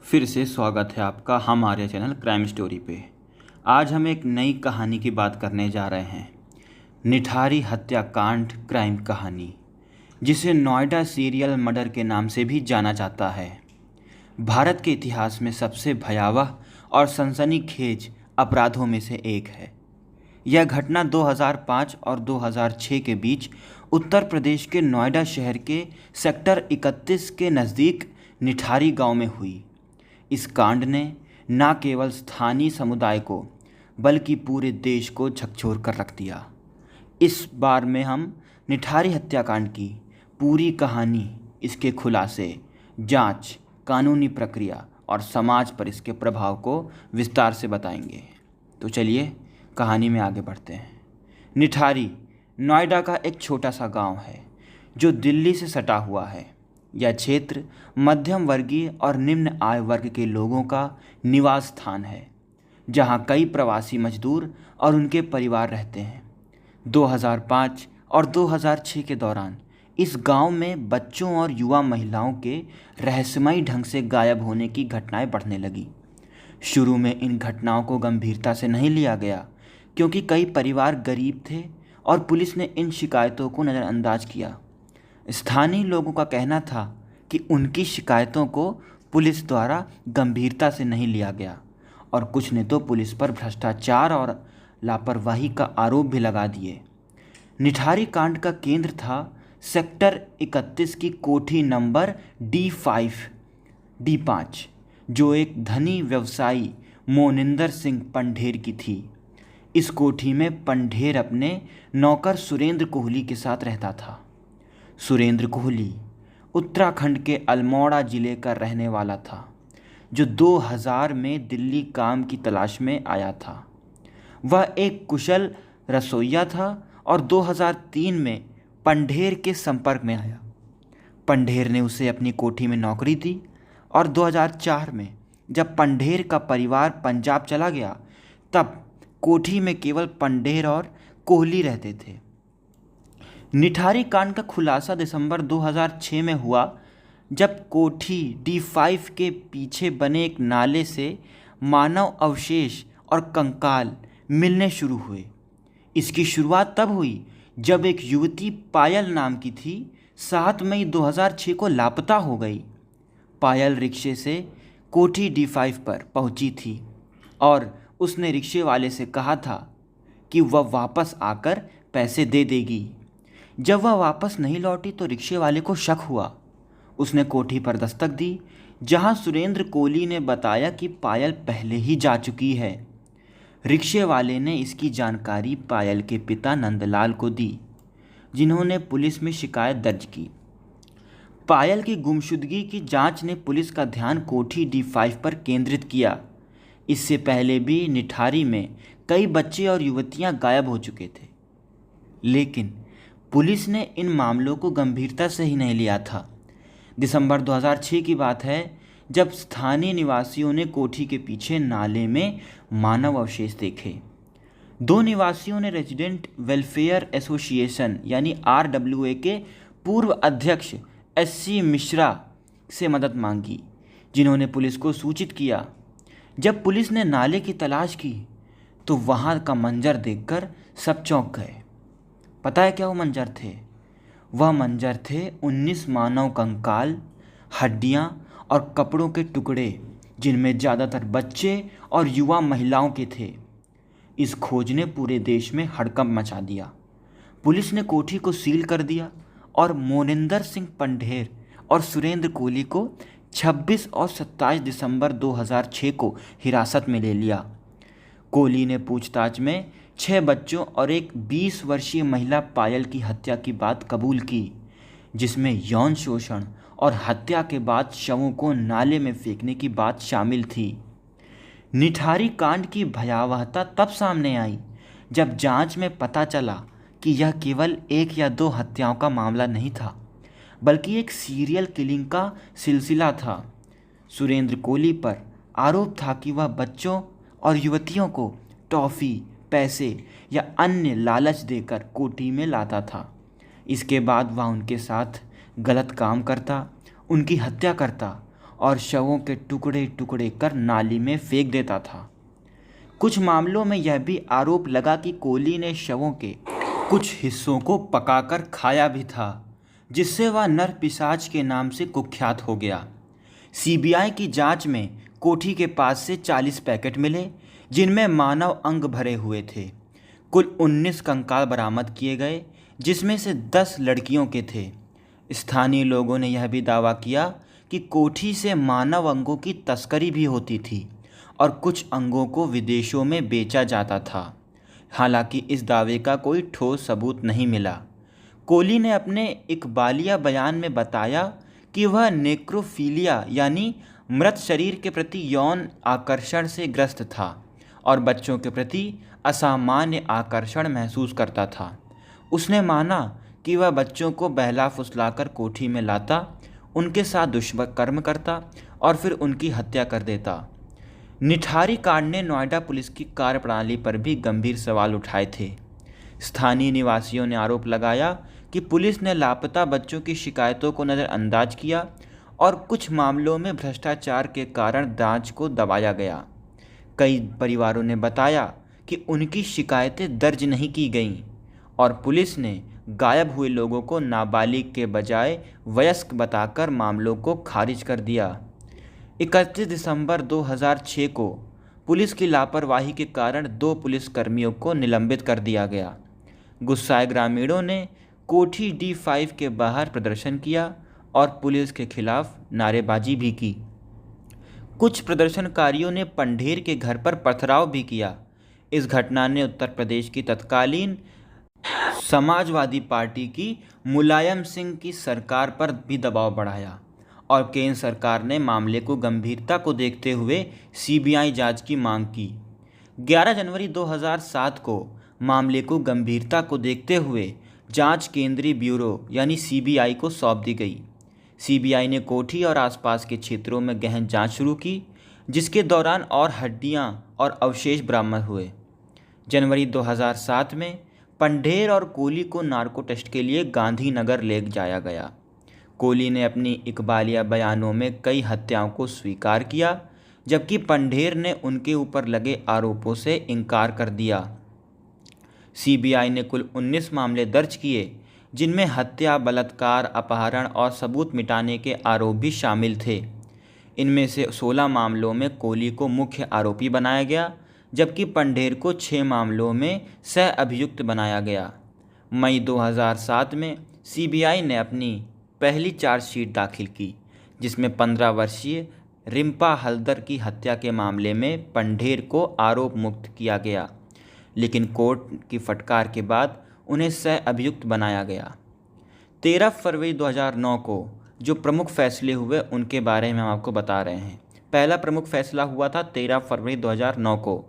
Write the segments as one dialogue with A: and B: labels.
A: फिर से स्वागत है आपका हमारे चैनल क्राइम स्टोरी पे। आज हम एक नई कहानी की बात करने जा रहे हैं। निठारी हत्याकांड क्राइम कहानी, जिसे नोएडा सीरियल मर्डर के नाम से भी जाना जाता है, भारत के इतिहास में सबसे भयावह और सनसनीखेज अपराधों में से एक है। यह घटना 2005 और 2006 के बीच उत्तर प्रदेश के नोएडा शहर के सेक्टर 31 के नज़दीक निठारी गांव में हुई। इस कांड ने न केवल स्थानीय समुदाय को बल्कि पूरे देश को झकझोर कर रख दिया। इस बार में हम निठारी हत्याकांड की पूरी कहानी, इसके खुलासे, जांच, कानूनी प्रक्रिया और समाज पर इसके प्रभाव को विस्तार से बताएंगे। तो चलिए कहानी में आगे बढ़ते हैं। निठारी नोएडा का एक छोटा सा गांव है जो दिल्ली से सटा हुआ है। यह क्षेत्र मध्यम वर्गीय और निम्न आय वर्ग के लोगों का निवास स्थान है, जहां कई प्रवासी मजदूर और उनके परिवार रहते हैं। 2005 और 2006 के दौरान इस गांव में बच्चों और युवा महिलाओं के रहस्यमयी ढंग से गायब होने की घटनाएं बढ़ने लगी। शुरू में इन घटनाओं को गंभीरता से नहीं लिया गया, क्योंकि कई परिवार गरीब थे और पुलिस ने इन शिकायतों को नज़रअंदाज किया। स्थानीय लोगों का कहना था कि उनकी शिकायतों को पुलिस द्वारा गंभीरता से नहीं लिया गया, और कुछ ने तो पुलिस पर भ्रष्टाचार और लापरवाही का आरोप भी लगा दिए। निठारी कांड का केंद्र था सेक्टर 31 की कोठी नंबर D5, जो एक धनी व्यवसायी मोनिंदर सिंह पंढेर की थी। इस कोठी में पंढेर अपने नौकर सुरेंद्र कोहली के साथ रहता था। सुरेंद्र कोहली उत्तराखंड के अल्मोड़ा ज़िले का रहने वाला था, जो 2000 में दिल्ली काम की तलाश में आया था। वह एक कुशल रसोइया था और 2003 में पंढेर के संपर्क में आया। पंढेर ने उसे अपनी कोठी में नौकरी दी, और 2004 में जब पंढेर का परिवार पंजाब चला गया, तब कोठी में केवल पंढेर और कोहली रहते थे। निठारी कांड का खुलासा दिसंबर 2006 में हुआ, जब कोठी D5 के पीछे बने एक नाले से मानव अवशेष और कंकाल मिलने शुरू हुए। इसकी शुरुआत तब हुई जब एक युवती पायल नाम की थी 7 मई 2006 को लापता हो गई। पायल रिक्शे से कोठी D5 पर पहुंची थी और उसने रिक्शे वाले से कहा था कि वह वापस आकर पैसे दे देगी। जब वह वापस नहीं लौटी तो रिक्शे वाले को शक हुआ। उसने कोठी पर दस्तक दी, जहां सुरेंद्र कोहली ने बताया कि पायल पहले ही जा चुकी है। रिक्शे वाले ने इसकी जानकारी पायल के पिता नंदलाल को दी, जिन्होंने पुलिस में शिकायत दर्ज की। पायल की गुमशुदगी की जांच ने पुलिस का ध्यान कोठी D5 पर केंद्रित किया। इससे पहले भी निठारी में कई बच्चे और युवतियां गायब हो चुके थे, लेकिन पुलिस ने इन मामलों को गंभीरता से ही नहीं लिया था। दिसंबर 2006 की बात है, जब स्थानीय निवासियों ने कोठी के पीछे नाले में मानव अवशेष देखे। 2 निवासियों ने रेजिडेंट वेलफेयर एसोसिएशन यानी RWA के पूर्व अध्यक्ष SC मिश्रा से मदद मांगी, जिन्होंने पुलिस को सूचित किया। जब पुलिस ने नाले की तलाश की तो वहाँ का मंजर देखकर सब चौंक गए। पता है क्या वो मंजर थे? वह मंजर थे 19 मानव कंकाल, हड्डियां और कपड़ों के टुकड़े, जिनमें ज़्यादातर बच्चे और युवा महिलाओं के थे। इस खोज ने पूरे देश में हड़कंप मचा दिया। पुलिस ने कोठी को सील कर दिया और मोनिंदर सिंह पंढेर और सुरेंद्र कोहली को 26 और 27 दिसंबर 2006 को हिरासत में ले लिया। कोहली ने पूछताछ में 6 बच्चों और एक 20 वर्षीय महिला पायल की हत्या की बात कबूल की, जिसमें यौन शोषण और हत्या के बाद शवों को नाले में फेंकने की बात शामिल थी। निठारी कांड की भयावहता तब सामने आई जब जांच में पता चला कि यह केवल 1 या 2 हत्याओं का मामला नहीं था, बल्कि एक सीरियल किलिंग का सिलसिला था। सुरेंद्र कोहली पर आरोप था कि वह बच्चों और युवतियों को टॉफ़ी, पैसे या अन्य लालच देकर कोठी में लाता था। इसके बाद वह उनके साथ गलत काम करता, उनकी हत्या करता और शवों के टुकड़े टुकड़े कर नाली में फेंक देता था। कुछ मामलों में यह भी आरोप लगा कि कोहली ने शवों के कुछ हिस्सों को पकाकर खाया भी था, जिससे वह नर पिशाच के नाम से कुख्यात हो गया। सीबीआई की जांच में कोठी के पास से 40 पैकेट मिले, जिनमें मानव अंग भरे हुए थे। कुल 19 कंकाल बरामद किए गए, जिसमें से 10 लड़कियों के थे। स्थानीय लोगों ने यह भी दावा किया कि कोठी से मानव अंगों की तस्करी भी होती थी और कुछ अंगों को विदेशों में बेचा जाता था। हालांकि इस दावे का कोई ठोस सबूत नहीं मिला। कोहली ने अपने इकबालिया बयान में बताया कि वह नेक्रोफीलिया यानी मृत शरीर के प्रति यौन आकर्षण से ग्रस्त था और बच्चों के प्रति असामान्य आकर्षण महसूस करता था। उसने माना कि वह बच्चों को बहला फुसलाकर कोठी में लाता, उनके साथ दुष्कर्म करता और फिर उनकी हत्या कर देता। निठारी कांड ने नोएडा पुलिस की कार्यप्रणाली पर भी गंभीर सवाल उठाए थे। स्थानीय निवासियों ने आरोप लगाया कि पुलिस ने लापता बच्चों की शिकायतों को नज़रअंदाज किया और कुछ मामलों में भ्रष्टाचार के कारण जांच को दबाया गया। कई परिवारों ने बताया कि उनकी शिकायतें दर्ज नहीं की गईं और पुलिस ने गायब हुए लोगों को नाबालिग के बजाय वयस्क बताकर मामलों को खारिज कर दिया। 31 दिसंबर 2006 को पुलिस की लापरवाही के कारण 2 पुलिसकर्मियों को निलंबित कर दिया गया। गुस्साए ग्रामीणों ने कोठी D5 के बाहर प्रदर्शन किया और पुलिस के खिलाफ नारेबाजी भी की। कुछ प्रदर्शनकारियों ने पंढेर के घर पर पथराव भी किया। इस घटना ने उत्तर प्रदेश की तत्कालीन समाजवादी पार्टी की मुलायम सिंह की सरकार पर भी दबाव बढ़ाया और केंद्र सरकार ने मामले को गंभीरता को देखते हुए सीबीआई जांच की मांग की। 11 जनवरी 2007 को मामले को गंभीरता को देखते हुए जांच केंद्रीय ब्यूरो यानी सीबीआई को सौंप दी गई। सीबीआई ने कोठी और आसपास के क्षेत्रों में गहन जांच शुरू की, जिसके दौरान और हड्डियां और अवशेष बरामद हुए। जनवरी 2007 में पंढेर और कोहली को नार्को टेस्ट के लिए गांधीनगर ले जाया गया। कोहली ने अपनी इकबालिया बयानों में कई हत्याओं को स्वीकार किया, जबकि पंढेर ने उनके ऊपर लगे आरोपों से इनकार कर दिया। सीबीआई ने कुल 19 मामले दर्ज किए, जिनमें हत्या, बलात्कार, अपहरण और सबूत मिटाने के आरोप भी शामिल थे। इनमें से 16 मामलों में कोहली को मुख्य आरोपी बनाया गया, जबकि पंढेर को 6 मामलों में सह अभियुक्त बनाया गया। मई 2007 में सीबीआई ने अपनी पहली चार्जशीट दाखिल की, जिसमें 15 वर्षीय रिम्पा हल्दर की हत्या के मामले में पंढेर को आरोप मुक्त किया गया, लेकिन कोर्ट की फटकार के बाद उन्हें सह अभियुक्त बनाया गया। 13 फरवरी 2009 को जो प्रमुख फैसले हुए उनके बारे में हम आपको बता रहे हैं। पहला प्रमुख फैसला हुआ था 13 फरवरी 2009 को।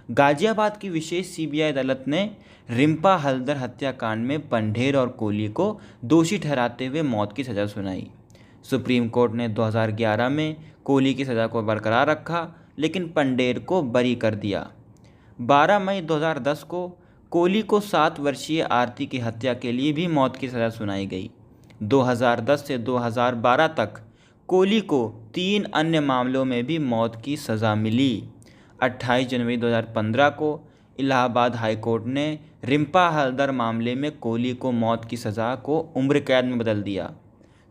A: गाजियाबाद की विशेष सीबीआई अदालत ने रिम्पा हल्दर हत्याकांड में पंढेर और कोहली को दोषी ठहराते हुए मौत की सज़ा सुनाई। सुप्रीम कोर्ट ने 2011 में कोहली की सज़ा को बरकरार रखा, लेकिन पंढेर को बरी कर दिया। 12 मई 2010 को कोहली को 7 वर्षीय आरती की हत्या के लिए भी मौत की सज़ा सुनाई गई। 2010 से 2012 तक कोहली को 3 अन्य मामलों में भी मौत की सज़ा मिली। 28 जनवरी 2015 को इलाहाबाद हाई कोर्ट ने रिम्पा हल्दर मामले में कोहली को मौत की सज़ा को उम्र कैद में बदल दिया।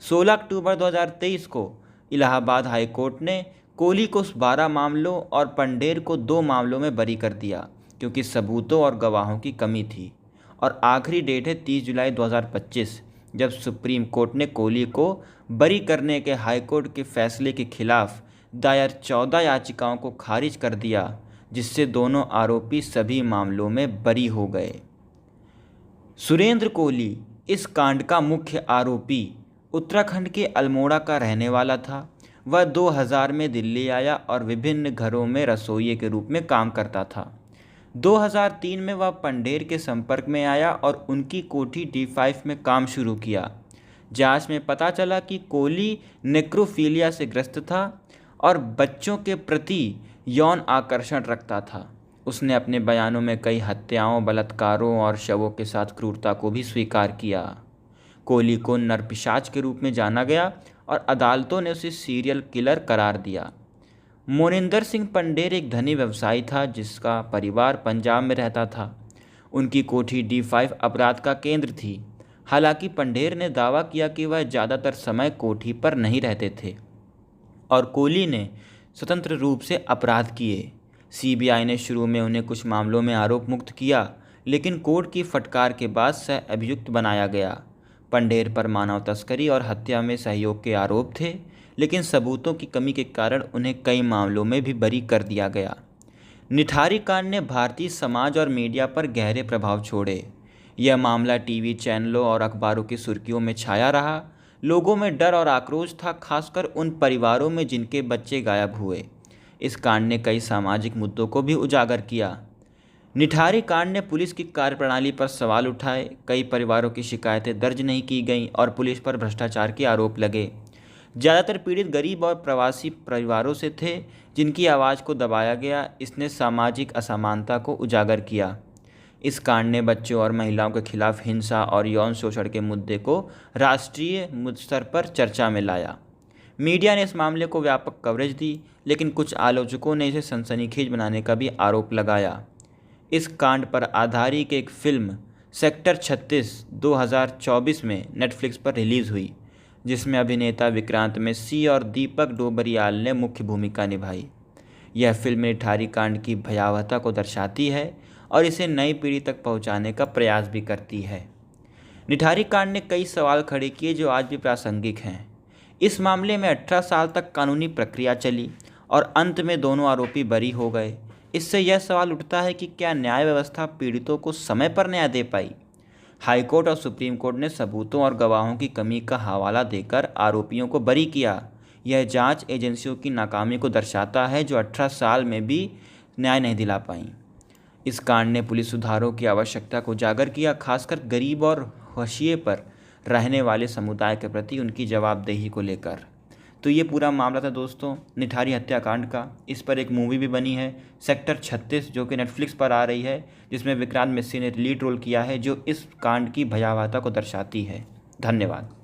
A: 16 अक्टूबर 2023 को इलाहाबाद हाई कोर्ट ने कोहली को 12 मामलों और पंढेर को 2 मामलों में बरी कर दिया, क्योंकि सबूतों और गवाहों की कमी थी। और आखिरी डेट है 30 जुलाई 2025, जब सुप्रीम कोर्ट ने कोहली को बरी करने के हाईकोर्ट के फैसले के खिलाफ दायर 14 याचिकाओं को खारिज कर दिया, जिससे दोनों आरोपी सभी मामलों में बरी हो गए। सुरेंद्र कोहली इस कांड का मुख्य आरोपी उत्तराखंड के अल्मोड़ा का रहने वाला था। वह 2000 में दिल्ली आया और विभिन्न घरों में रसोइये के रूप में काम करता था। 2003 में वह पंढेर के संपर्क में आया और उनकी कोठी D5 में काम शुरू किया। जांच में पता चला कि कोहली नेक्रोफीलिया से ग्रस्त था और बच्चों के प्रति यौन आकर्षण रखता था। उसने अपने बयानों में कई हत्याओं, बलात्कारों और शवों के साथ क्रूरता को भी स्वीकार किया। कोहली को नरपिशाच के रूप में जाना गया और अदालतों ने उसे सीरियल किलर करार दिया। मोनिंदर सिंह पंढेर एक धनी व्यवसायी था जिसका परिवार पंजाब में रहता था। उनकी कोठी D5 अपराध का केंद्र थी। हालांकि पंढेर ने दावा किया कि वह ज़्यादातर समय कोठी पर नहीं रहते थे और कोहली ने स्वतंत्र रूप से अपराध किए। सीबीआई ने शुरू में उन्हें कुछ मामलों में आरोप मुक्त किया, लेकिन कोर्ट की फटकार के बाद सह अभियुक्त बनाया गया। पंढेर पर मानव तस्करी और हत्या में सहयोग के आरोप थे, लेकिन सबूतों की कमी के कारण उन्हें कई मामलों में भी बरी कर दिया गया। निठारी कांड ने भारतीय समाज और मीडिया पर गहरे प्रभाव छोड़े। यह मामला टीवी चैनलों और अखबारों की सुर्खियों में छाया रहा। लोगों में डर और आक्रोश था, खासकर उन परिवारों में जिनके बच्चे गायब हुए। इस कांड ने कई सामाजिक मुद्दों को भी उजागर किया। निठारी कांड ने पुलिस की कार्यप्रणाली पर सवाल उठाए। कई परिवारों की शिकायतें दर्ज नहीं की गईं और पुलिस पर भ्रष्टाचार के आरोप लगे। ज़्यादातर पीड़ित गरीब और प्रवासी परिवारों से थे जिनकी आवाज़ को दबाया गया। इसने सामाजिक असमानता को उजागर किया। इस कांड ने बच्चों और महिलाओं के खिलाफ हिंसा और यौन शोषण के मुद्दे को राष्ट्रीय स्तर पर चर्चा में लाया। मीडिया ने इस मामले को व्यापक कवरेज दी, लेकिन कुछ आलोचकों ने इसे सनसनीखेज बनाने का भी आरोप लगाया। इस कांड पर आधारित एक फिल्म सेक्टर 36 2024 में नेटफ्लिक्स पर रिलीज़ हुई, जिसमें अभिनेता विक्रांत मैसी और दीपक डोबरियाल ने मुख्य भूमिका निभाई। यह फिल्म निठारी कांड की भयावहता को दर्शाती है और इसे नई पीढ़ी तक पहुंचाने का प्रयास भी करती है। निठारी कांड ने कई सवाल खड़े किए जो आज भी प्रासंगिक हैं। इस मामले में 18 साल तक कानूनी प्रक्रिया चली और अंत में दोनों आरोपी बरी हो गए। इससे यह सवाल उठता है कि क्या न्याय व्यवस्था पीड़ितों को समय पर न्याय दे पाई। हाईकोर्ट और सुप्रीम कोर्ट ने सबूतों और गवाहों की कमी का हवाला देकर आरोपियों को बरी किया। यह जांच एजेंसियों की नाकामी को दर्शाता है जो 18 साल में भी न्याय नहीं दिला पाईं। इस कांड ने पुलिस सुधारों की आवश्यकता को उजागर किया, खासकर गरीब और हाशिए पर रहने वाले समुदाय के प्रति उनकी जवाबदेही को लेकर। तो ये पूरा मामला था दोस्तों निठारी हत्याकांड का। इस पर एक मूवी भी बनी है सेक्टर 36 जो कि नेटफ्लिक्स पर आ रही है, जिसमें विक्रांत मैसी ने लीड रोल किया है, जो इस कांड की भयावहता को दर्शाती है। धन्यवाद।